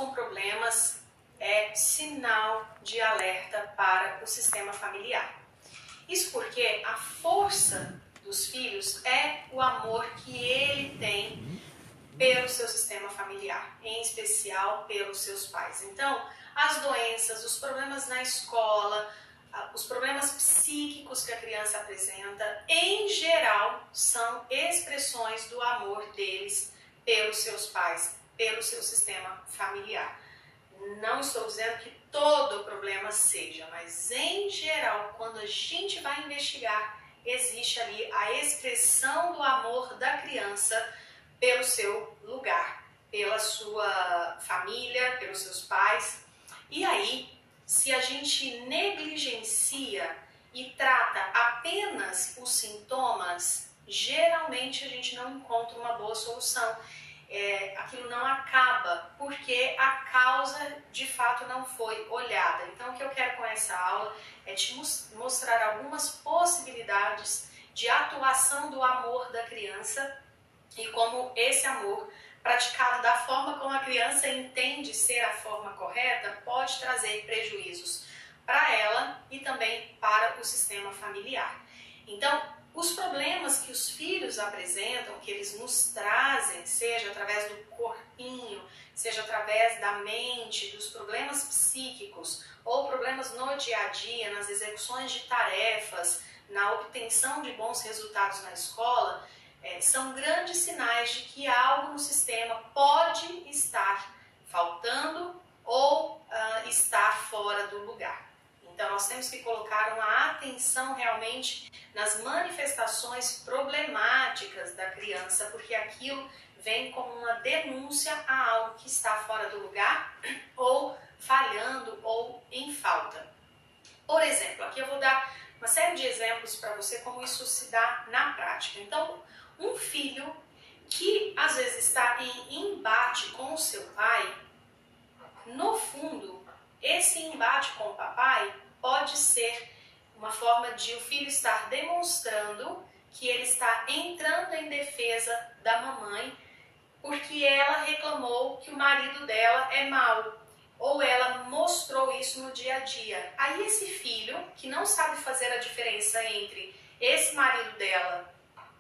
com problemas é sinal de alerta para o sistema familiar. Isso porque a força dos filhos é o amor que ele tem pelo seu sistema familiar, em especial pelos seus pais. Então, as doenças, os problemas na escola, os problemas psíquicos que a criança apresenta, em geral, são expressões do amor deles pelos seus pais, pelo seu sistema familiar. Não estou dizendo que todo problema seja, mas em geral, quando a gente vai investigar, existe ali a expressão do amor da criança pelo seu lugar, pela sua família, pelos seus pais. E aí, se a gente negligencia e trata apenas os sintomas, geralmente a gente não encontra uma boa solução. Aquilo não acaba, porque a causa de fato não foi olhada. Então o que eu quero com essa aula é te mostrar algumas possibilidades de atuação do amor da criança e como esse amor, praticado da forma como a criança entende ser a forma correta, pode trazer prejuízos para ela e também para o sistema familiar. Então, os problemas que os filhos apresentam, que eles nos trazem, seja através do corpinho, seja através da mente, dos problemas psíquicos, ou problemas no dia a dia, nas execuções de tarefas, na obtenção de bons resultados na escola, são grandes sinais de que algo no sistema pode estar faltando ou estar fora do lugar. Então nós temos que colocar uma atenção realmente nas manifestações problemáticas da criança, porque aquilo vem como uma denúncia a algo que está fora do lugar, ou falhando, ou em falta. Por exemplo, aqui eu vou dar uma série de exemplos para você como isso se dá na prática. Então, um filho que às vezes está em embate com o seu pai, no fundo, esse embate com o papai pode ser uma forma de o filho estar demonstrando que ele está entrando em defesa da mamãe porque ela reclamou que o marido dela é mau, ou ela mostrou isso no dia a dia. Aí esse filho, que não sabe fazer a diferença entre esse marido dela,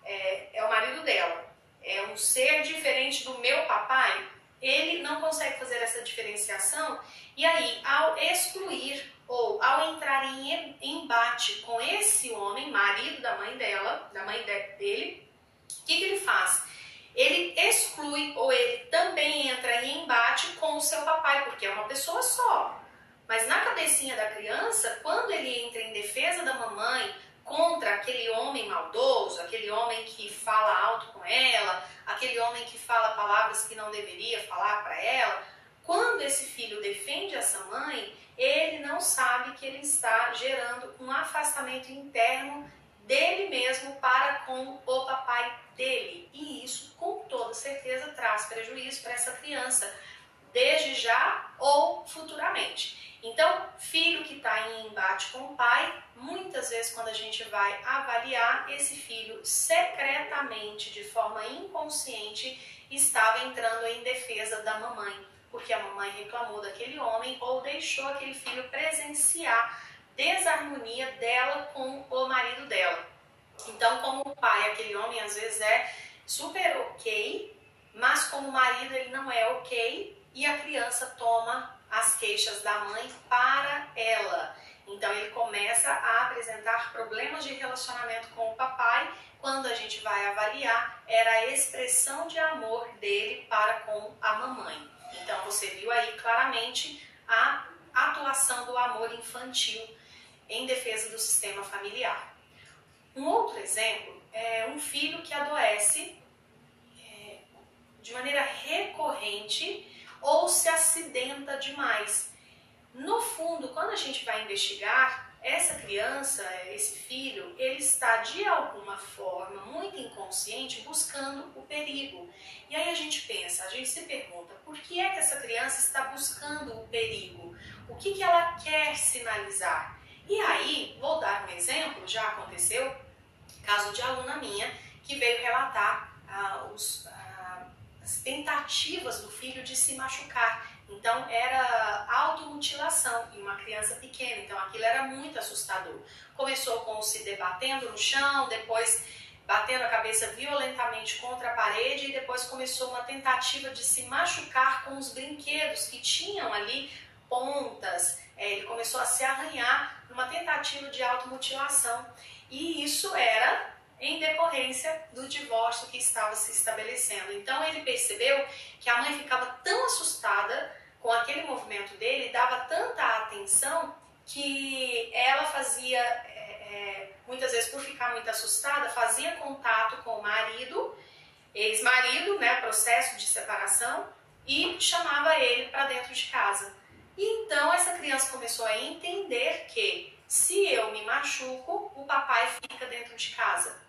é o marido dela, é um ser diferente do meu papai, ele não consegue fazer essa diferenciação, e aí ao excluir ou ao entrar em embate com esse homem, marido da mãe dela, da mãe dele, o que ele faz? Ele exclui ou ele também entra em embate com o seu papai, porque é uma pessoa só. Mas na cabecinha da criança, quando ele entra em defesa da mamãe contra aquele homem maldoso, aquele homem que fala alto com ela, aquele homem que fala palavras que não deveria falar para ela, quando esse filho defende essa mãe, ele não sabe que ele está gerando um afastamento interno dele mesmo para com o papai dele. E isso, com toda certeza, traz prejuízo para essa criança, desde já ou futuramente. Então, filho que está em embate com o pai, muitas vezes quando a gente vai avaliar, esse filho secretamente, de forma inconsciente, estava entrando em defesa da mamãe, porque a mamãe reclamou daquele homem ou deixou aquele filho presenciar desarmonia dela com o marido dela. Então, como o pai, aquele homem às vezes é super ok, mas como marido ele não é ok, e a criança toma as queixas da mãe para ela. Então ele começa a apresentar problemas de relacionamento com o papai. Quando a gente vai avaliar, era a expressão de amor dele para com a mamãe. Então você viu aí claramente a atuação do amor infantil em defesa do sistema familiar. Um outro exemplo é um filho que adoece de maneira recorrente ou se acidenta demais. No fundo, quando a gente vai investigar, essa criança, esse filho, ele está de alguma forma, muito inconsciente, buscando o perigo. E aí a gente pensa, a gente se pergunta, por que é que essa criança está buscando o perigo? O que ela quer sinalizar? E aí, vou dar um exemplo, já aconteceu, caso de aluna minha, que veio relatar as tentativas do filho de se machucar. Então era automutilação em uma criança pequena, então aquilo era muito assustador. Começou com se debatendo no chão, depois batendo a cabeça violentamente contra a parede e depois começou uma tentativa de se machucar com os brinquedos que tinham ali pontas. Ele começou a se arranhar numa tentativa de automutilação e isso era em decorrência do divórcio que estava se estabelecendo. Então ele percebeu que a mãe ficava tão assustada com aquele movimento dele, dava tanta atenção que ela fazia, muitas vezes por ficar muito assustada, fazia contato com o marido, ex-marido, né, processo de separação, e chamava ele para dentro de casa. E então essa criança começou a entender que se eu me machuco, o papai fica dentro de casa.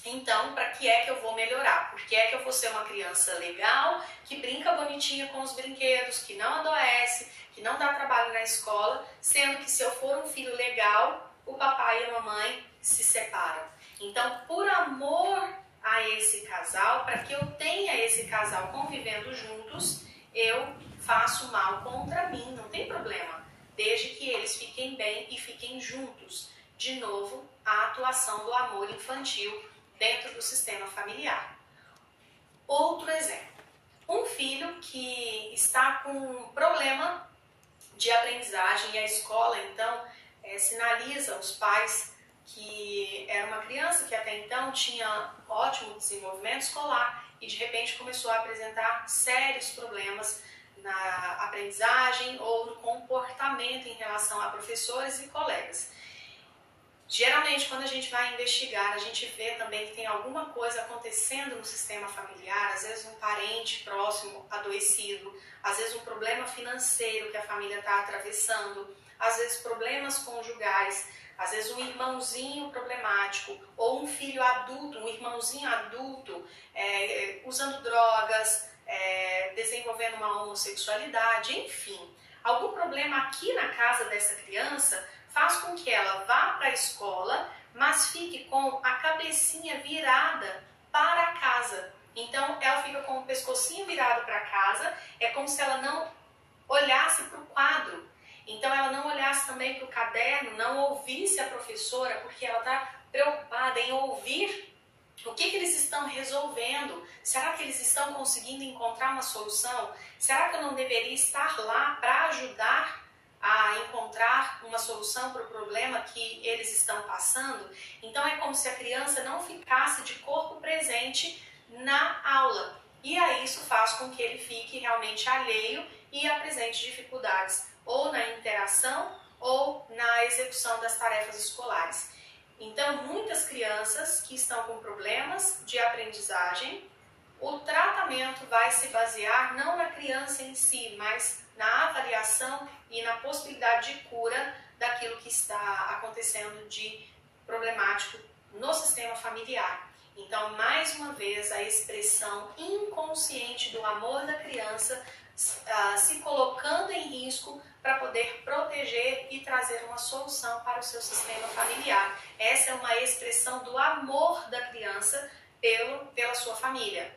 Então, para que é que eu vou melhorar? Por que é que eu vou ser uma criança legal, que brinca bonitinha com os brinquedos, que não adoece, que não dá trabalho na escola, sendo que se eu for um filho legal, o papai e a mamãe se separam. Então, por amor a esse casal, para que eu tenha esse casal convivendo juntos, eu faço mal contra mim, não tem problema, desde que eles fiquem bem e fiquem juntos. De novo, a atuação do amor infantil dentro do sistema familiar. Outro exemplo, um filho que está com um problema de aprendizagem e a escola então sinaliza aos pais que era uma criança que até então tinha ótimo desenvolvimento escolar e de repente começou a apresentar sérios problemas na aprendizagem ou no comportamento em relação a professores e colegas. Geralmente, quando a gente vai investigar, a gente vê também que tem alguma coisa acontecendo no sistema familiar, às vezes um parente próximo adoecido, às vezes um problema financeiro que a família está atravessando, às vezes problemas conjugais, às vezes um irmãozinho problemático, ou um filho adulto, um irmãozinho adulto, usando drogas, desenvolvendo uma homossexualidade, enfim. Algum problema aqui na casa dessa criança faz com que ela vá para a escola, mas fique com a cabecinha virada para a casa. Então, ela fica com o pescocinho virado para casa, é como se ela não olhasse para o quadro. Então, ela não olhasse também para o caderno, não ouvisse a professora, porque ela está preocupada em ouvir o que eles estão resolvendo. Será que eles estão conseguindo encontrar uma solução? Será que eu não deveria estar lá para ajudar a encontrar uma solução para o problema que eles estão passando? Então é como se a criança não ficasse de corpo presente na aula. E aí isso faz com que ele fique realmente alheio e apresente dificuldades ou na interação ou na execução das tarefas escolares. Então muitas crianças que estão com problemas de aprendizagem, o tratamento vai se basear não na criança em si, mas na avaliação e na possibilidade de cura daquilo que está acontecendo de problemático no sistema familiar. Então, mais uma vez, a expressão inconsciente do amor da criança se colocando em risco para poder proteger e trazer uma solução para o seu sistema familiar. Essa é uma expressão do amor da criança pela sua família.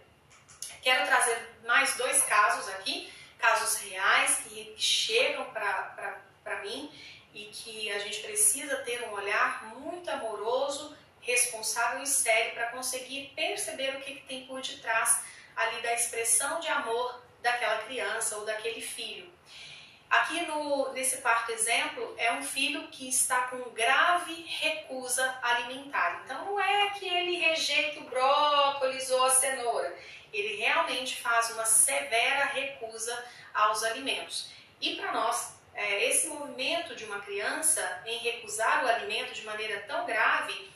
Quero trazer mais 2 casos aqui, casos reais que chegam para mim e que a gente precisa ter um olhar muito amoroso, responsável e sério para conseguir perceber o que tem por detrás ali da expressão de amor daquela criança ou daquele filho. Aqui nesse 4º exemplo é um filho que está com grave recusa alimentar. Então não é que ele rejeita o brócolis ou a cenoura. Ele realmente faz uma severa recusa aos alimentos. E para nós, esse movimento de uma criança em recusar o alimento de maneira tão grave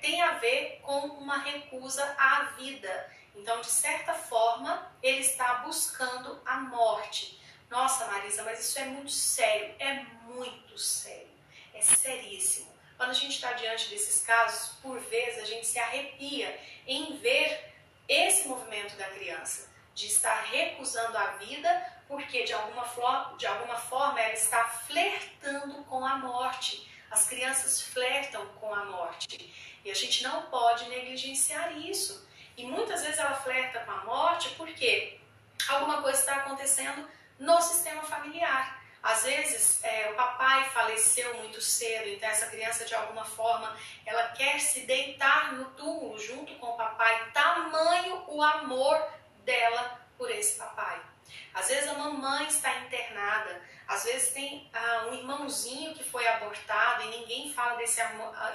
tem a ver com uma recusa à vida. Então, de certa forma, ele está buscando a morte. Nossa, Marisa, mas isso é muito sério. É muito sério. É seríssimo. Quando a gente está diante desses casos, por vezes a gente se arrepia em ver esse movimento da criança, de estar recusando a vida, porque de alguma forma ela está flertando com a morte. As crianças flertam com a morte e a gente não pode negligenciar isso. E muitas vezes ela flerta com a morte porque alguma coisa está acontecendo no sistema familiar. Às vezes o papai faleceu muito cedo, então essa criança de alguma forma ela quer se deitar no túmulo junto com o papai, tamanho o amor dela por esse papai. Às vezes a mamãe está internada, às vezes tem um irmãozinho que foi abortado e ninguém fala desse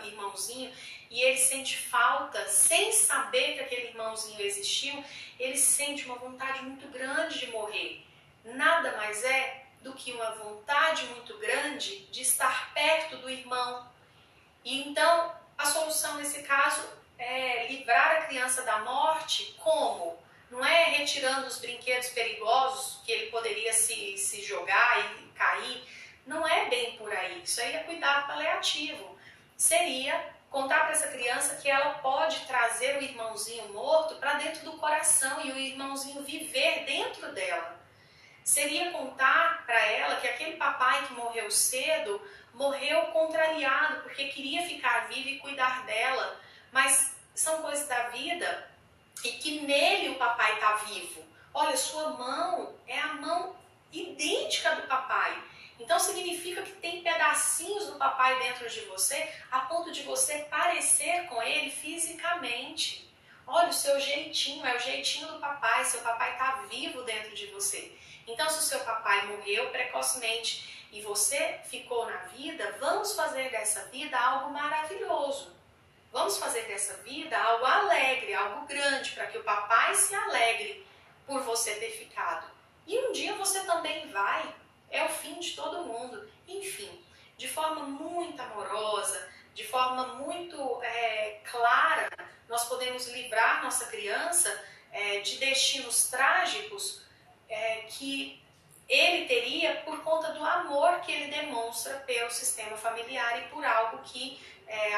irmãozinho e ele sente falta, sem saber que aquele irmãozinho existiu, ele sente uma vontade muito grande de morrer. Nada mais é do que uma vontade muito grande de estar perto do irmão. E então a solução nesse caso é livrar a criança da morte. Como? Não é retirando os brinquedos perigosos que ele poderia se jogar e cair. Não é bem por aí. Isso aí é cuidado paliativo. Seria contar para essa criança que ela pode trazer o irmãozinho morto para dentro do coração e o irmãozinho viver dentro dela. Seria contar para ela que aquele papai que morreu cedo morreu contrariado porque queria ficar vivo e cuidar dela. Mas são coisas da vida e que nele o papai está vivo. Olha, sua mão é a mão idêntica do papai. Então significa que tem pedacinhos do papai dentro de você a ponto de você parecer com ele fisicamente. Olha, o seu jeitinho é o jeitinho do papai, seu papai está vivo dentro de você. Então se o seu papai morreu precocemente e você ficou na vida, vamos fazer dessa vida algo maravilhoso. Vamos fazer dessa vida algo alegre, algo grande, para que o papai se alegre por você ter ficado. E um dia você também vai. É o fim de todo mundo. Enfim, de forma muito amorosa, de forma muito clara, nós podemos livrar nossa criança de destinos trágicos que ele teria por conta do amor que ele demonstra pelo sistema familiar e por algo que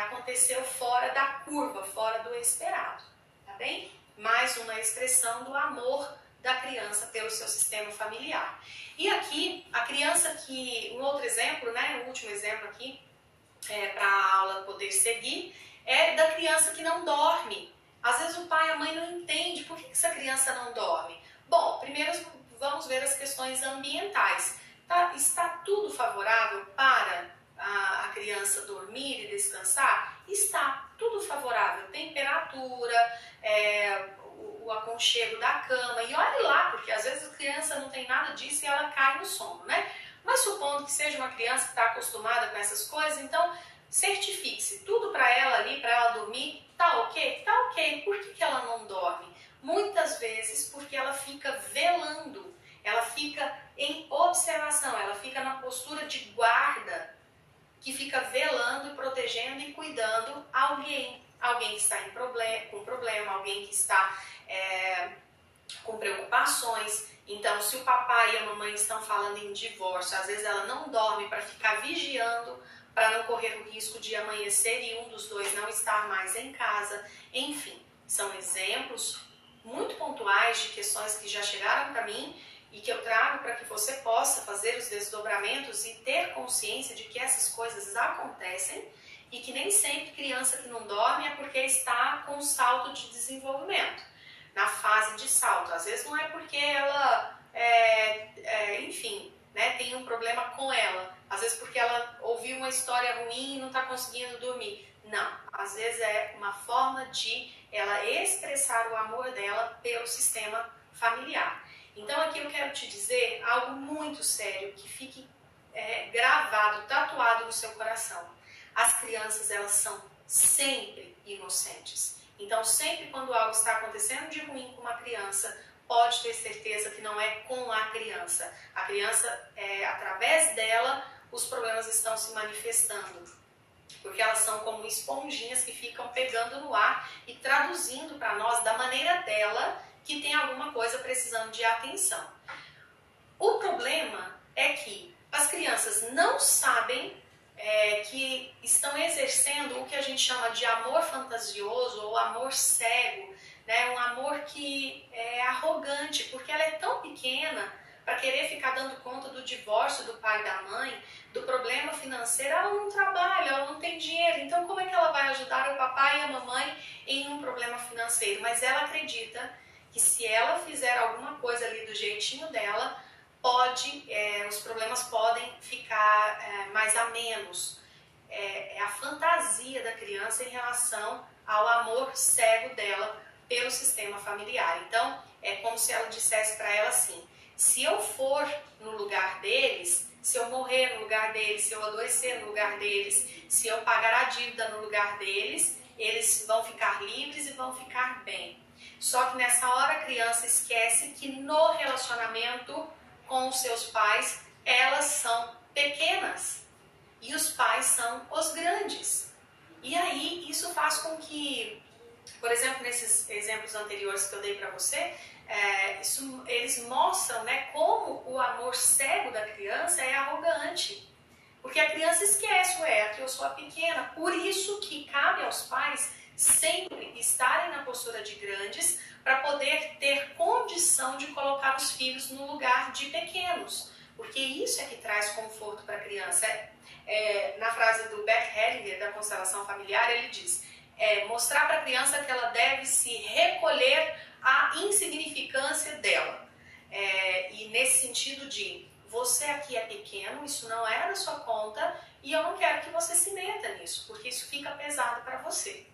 aconteceu fora da curva, fora do esperado. Tá bem? Mais uma expressão do amor da criança pelo seu sistema familiar. E aqui, a criança que, um outro exemplo, né, o último exemplo aqui, para a aula poder seguir, é da criança que não dorme. Às vezes o pai e a mãe não entendem por que essa criança não dorme. Bom, primeiro vamos ver as questões ambientais. Está tudo favorável para a criança dormir e descansar? Está tudo favorável. Temperatura, o aconchego da cama, e olhe lá, porque às vezes a criança não tem nada disso e ela cai no sono, né? Mas supondo que seja uma criança que está acostumada com essas coisas, então certifique-se, tudo para ela ali, para ela dormir, tá ok? Tá ok. Por que ela não dorme? Muitas vezes porque ela fica velando, ela fica em observação, ela fica na postura de guarda, que fica velando, protegendo e cuidando alguém que está com problema, alguém que está com preocupações. Então, se o papai e a mamãe estão falando em divórcio, às vezes ela não dorme para ficar vigiando, para não correr o risco de amanhecer e um dos dois não estar mais em casa. Enfim, são exemplos muito pontuais de questões que já chegaram para mim e que eu trago para que você possa fazer os desdobramentos e ter consciência de que essas coisas acontecem e que nem sempre criança que não dorme é porque está com salto de desenvolvimento, na fase de salto. Às vezes não é porque ela, enfim, né, tem um problema com ela. Às vezes porque ela ouviu uma história ruim e não está conseguindo dormir. Não, às vezes é uma forma de ela expressar o amor dela pelo sistema familiar. Então aqui eu quero te dizer algo muito sério, que fique gravado, tatuado no seu coração. As crianças, elas são sempre inocentes. Então sempre quando algo está acontecendo de ruim com uma criança, pode ter certeza que não é com a criança. A criança, através dela, os problemas estão se manifestando. Porque elas são como esponjinhas que ficam pegando no ar e traduzindo para nós da maneira dela que tem alguma coisa precisando de atenção. O problema é que as crianças não sabem que estão exercendo o que a gente chama de amor fantasioso ou amor cego, né? Um amor que é arrogante, porque ela é tão pequena para querer ficar dando conta do divórcio do pai e da mãe, do problema financeiro. Ela não trabalha, ela não tem dinheiro, então como é que ela vai ajudar o papai e a mamãe em um problema financeiro? Mas ela acredita que se ela fizer alguma coisa ali do jeitinho dela, os problemas podem ficar mais amenos. É a fantasia da criança em relação ao amor cego dela pelo sistema familiar. Então, é como se ela dissesse para ela assim: se eu for no lugar deles, se eu morrer no lugar deles, se eu adoecer no lugar deles, se eu pagar a dívida no lugar deles, eles vão ficar livres e vão ficar bem. Só que nessa hora a criança esquece que no relacionamento com os seus pais, elas são pequenas e os pais são os grandes. E aí isso faz com que, por exemplo, nesses exemplos anteriores que eu dei para você, eles mostram, né, como o amor cego da criança é arrogante. Porque a criança esquece, aqui eu sou a pequena. Por isso que cabe aos pais sempre estarem na postura de grandes para poder ter condição de colocar os filhos no lugar de pequenos. Porque isso é que traz conforto para a criança. Na frase do Bert Hellinger, da constelação familiar, ele diz: mostrar para a criança que ela deve se recolher à insignificância dela. E nesse sentido de: você aqui é pequeno, isso não é da sua conta e eu não quero que você se meta nisso, porque isso fica pesado para você.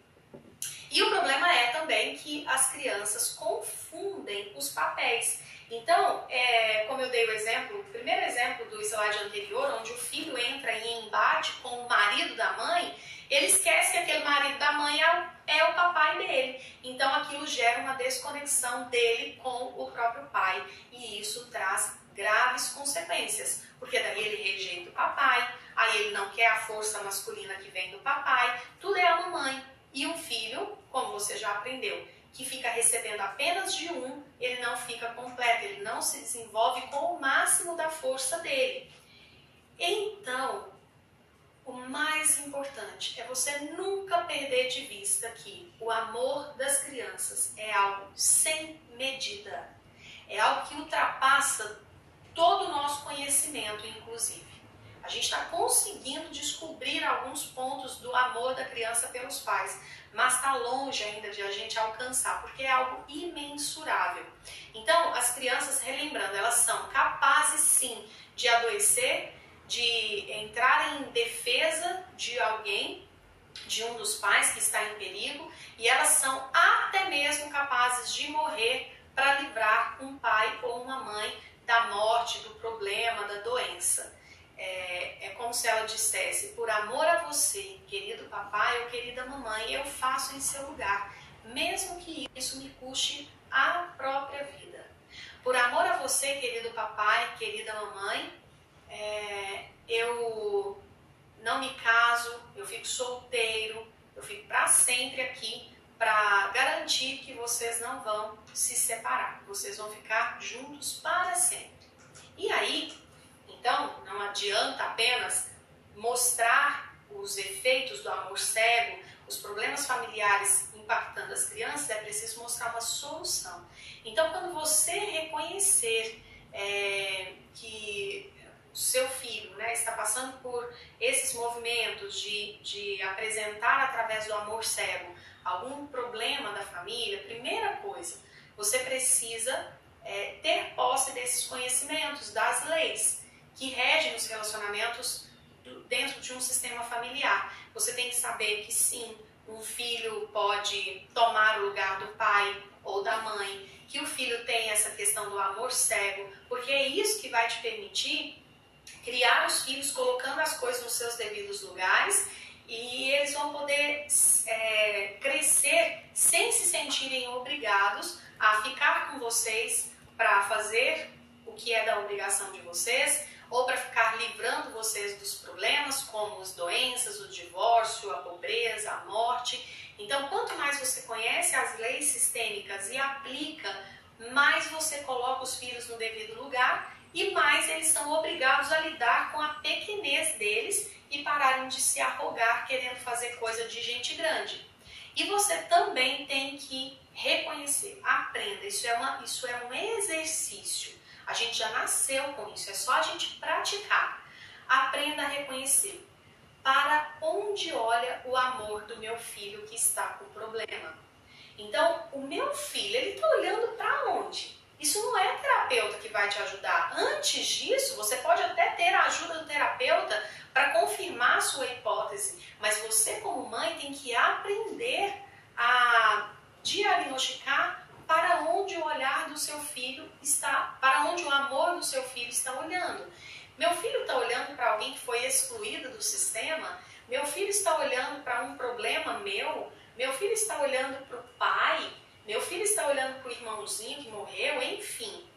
E o problema é também que as crianças confundem os papéis. Então, como eu dei o primeiro exemplo do slide anterior, onde o filho entra em embate com o marido da mãe, ele esquece que aquele marido da mãe é o papai dele. Então, aquilo gera uma desconexão dele com o próprio pai. E isso traz graves consequências, porque daí ele rejeita o papai, aí ele não quer a força masculina que vem do papai, tudo é a mamãe. E um filho, como você já aprendeu, que fica recebendo apenas de um, ele não fica completo, ele não se desenvolve com o máximo da força dele. Então, o mais importante é você nunca perder de vista que o amor das crianças é algo sem medida, é algo que ultrapassa todo o nosso conhecimento, inclusive. A gente está conseguindo descobrir alguns pontos do amor da criança pelos pais, mas está longe ainda de a gente alcançar, porque é algo imensurável. Então, as crianças, relembrando, elas são capazes sim de adoecer, de entrar em defesa de alguém, de um dos pais que está em perigo, e elas são até mesmo capazes de morrer para livrar um pai ou uma mãe da morte, do problema, da doença. É como se ela dissesse: por amor a você, querido papai ou querida mamãe, eu faço em seu lugar, mesmo que isso me custe a própria vida. Por amor a você, querido papai, querida mamãe, eu não me caso, eu fico solteiro, eu fico para sempre aqui para garantir que vocês não vão se separar, vocês vão ficar juntos para sempre. E aí, então, não adianta apenas mostrar os efeitos do amor cego, os problemas familiares impactando as crianças, é preciso mostrar uma solução. Então, quando você reconhecer que o seu filho, né, está passando por esses movimentos de apresentar através do amor cego algum problema da família, primeira coisa, você precisa ter posse desses conhecimentos, das leis que regem os relacionamentos dentro de um sistema familiar. Você tem que saber que sim, um filho pode tomar o lugar do pai ou da mãe, que o filho tem essa questão do amor cego, porque é isso que vai te permitir criar os filhos colocando as coisas nos seus devidos lugares, e eles vão poder crescer sem se sentirem obrigados a ficar com vocês para fazer o que é da obrigação de vocês, ou para ficar livrando vocês dos problemas, como as doenças, o divórcio, a pobreza, a morte. Então, quanto mais você conhece as leis sistêmicas e aplica, mais você coloca os filhos no devido lugar e mais eles são obrigados a lidar com a pequenez deles e pararem de se arrogar querendo fazer coisa de gente grande. E você também tem que reconhecer, aprenda, isso é um exercício. A gente já nasceu com isso, é só a gente praticar. Aprenda a reconhecer para onde olha o amor do meu filho que está com problema. Então, o meu filho, ele está olhando para onde? Isso não é terapeuta que vai te ajudar. Antes disso, você pode até ter a ajuda do terapeuta para confirmar a sua hipótese, mas você como mãe tem que aprender a diagnosticar para onde o olhar do seu filho está, para onde o amor do seu filho está olhando. Meu filho está olhando para alguém que foi excluído do sistema? Meu filho está olhando para um problema meu? Meu filho está olhando para o pai? Meu filho está olhando para o irmãozinho que morreu? Enfim,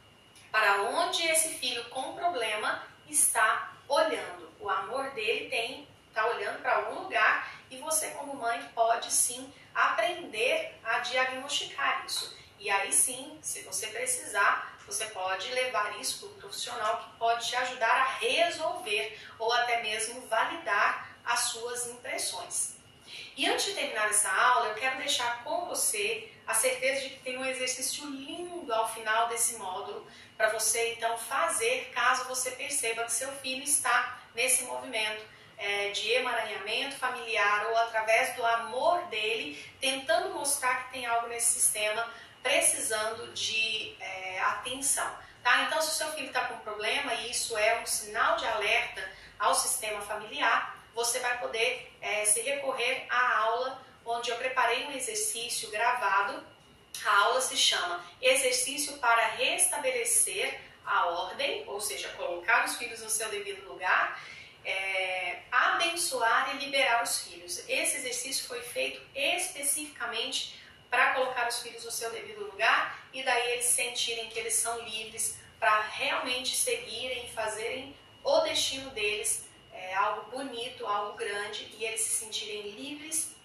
para onde esse filho com problema está olhando? O amor dele está olhando para algum lugar e você como mãe pode sim aprender a diagnosticar isso. E aí sim, se você precisar, você pode levar isso para um profissional que pode te ajudar a resolver ou até mesmo validar as suas impressões. E antes de terminar essa aula, eu quero deixar com você a certeza de que tem um exercício lindo ao final desse módulo para você então fazer caso você perceba que seu filho está nesse movimento de emaranhamento familiar ou através do amor dele, tentando mostrar que tem algo nesse sistema precisando de atenção. Tá? Então, se o seu filho está com problema e isso é um sinal de alerta ao sistema familiar, você vai poder se recorrer à aula onde eu preparei um exercício gravado. A aula se chama Exercício para Restabelecer a Ordem, ou seja, colocar os filhos no seu devido lugar, abençoar e liberar os filhos. Esse exercício foi feito especificamente para colocar os filhos no seu devido lugar e daí eles sentirem que eles são livres para realmente seguirem e fazerem o destino deles, algo bonito, algo grande, e eles se sentirem livres